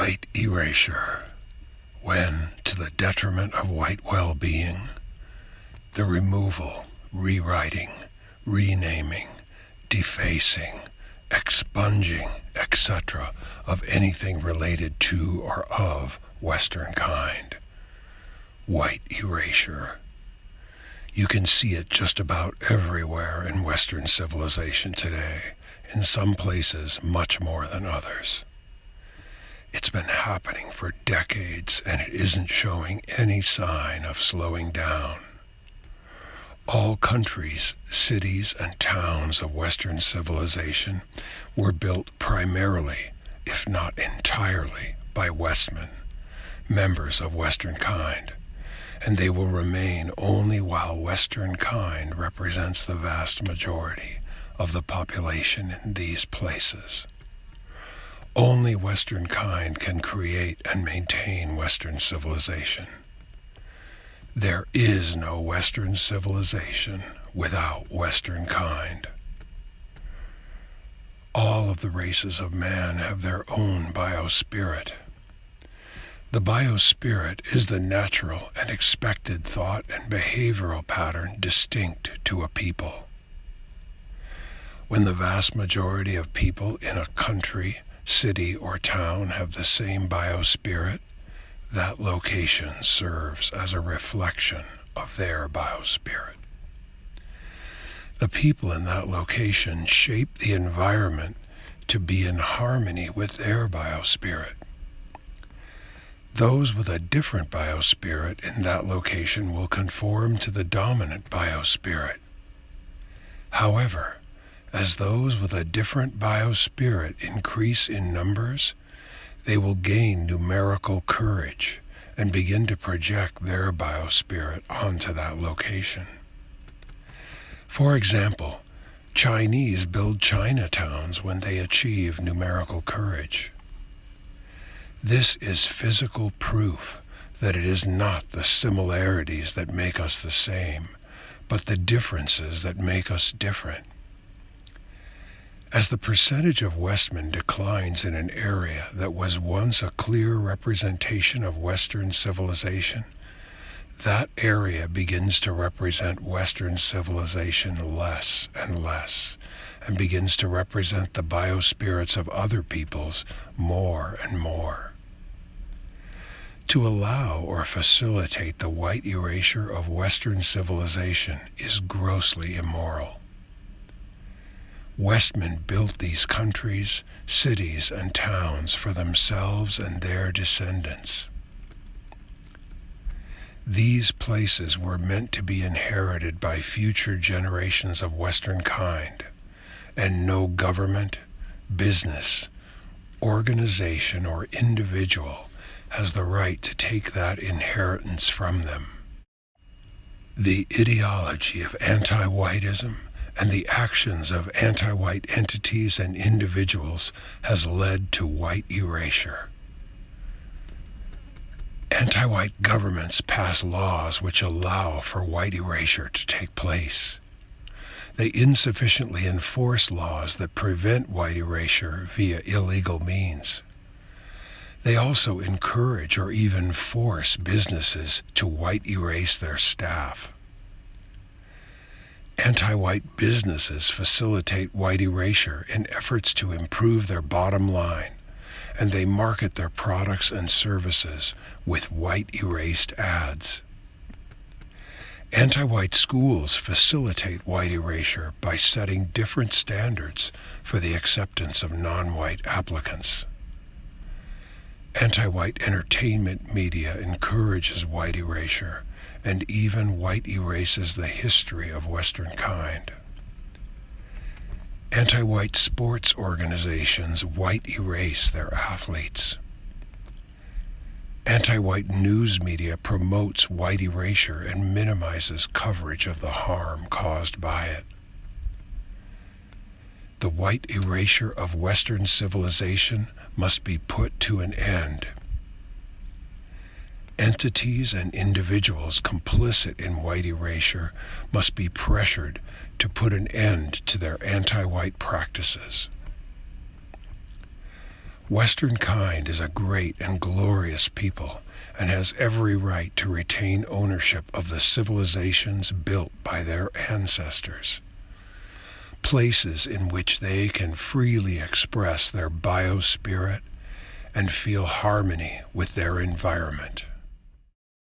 White erasure, when, to the detriment of white well-being, the removal, rewriting, renaming, defacing, expunging, etc. of anything related to or of Westernkind. White erasure. You can see it just about everywhere in Western civilization today, in some places much more than others. It's been happening for decades, and it isn't showing any sign of slowing down. All countries, cities, and towns of Western civilization were built primarily, if not entirely, by Westmen, members of Westernkind, and they will remain only while Westernkind represents the vast majority of the population in these places. Only Westernkind can create and maintain Western civilization. There is no Western civilization without Westernkind. All of the races of man have their own biospirit. The biospirit is the natural and expected thought and behavioral pattern distinct to a people. When the vast majority of people in a country, city, or town have the same biospirit, that location serves as a reflection of their biospirit. The people in that location shape the environment to be in harmony with their biospirit. Those with a different biospirit in that location will conform to the dominant biospirit. However, as those with a different biospirit increase in numbers, they will gain numerical courage and begin to project their biospirit onto that location. For example, Chinese build Chinatowns when they achieve numerical courage. This is physical proof that it is not the similarities that make us the same, but the differences that make us different. As the percentage of Westmen declines in an area that was once a clear representation of Western civilization, that area begins to represent Western civilization less and less, and begins to represent the biospirits of other peoples more and more. To allow or facilitate the white erasure of Western civilization is grossly immoral. Westmen built these countries, cities, and towns for themselves and their descendants. These places were meant to be inherited by future generations of Westernkind, and no government, business, organization, or individual has the right to take that inheritance from them. The ideology of anti-whiteism and the actions of anti-white entities and individuals has led to white erasure. Anti-white governments pass laws which allow for white erasure to take place. They insufficiently enforce laws that prevent white erasure via illegal means. They also encourage or even force businesses to white erase their staff. Anti-white businesses facilitate white erasure in efforts to improve their bottom line, and they market their products and services with white erased ads. Anti-white schools facilitate white erasure by setting different standards for the acceptance of non-white applicants. Anti-white entertainment media encourages white erasure and even white erases the history of Westernkind. Anti-white sports organizations white erase their athletes. Anti-white news media promotes white erasure and minimizes coverage of the harm caused by it. The white erasure of Western civilization must be put to an end. Entities and individuals complicit in white erasure must be pressured to put an end to their anti-white practices. Westernkind is a great and glorious people and has every right to retain ownership of the civilizations built by their ancestors, places in which they can freely express their biospirit and feel harmony with their environment.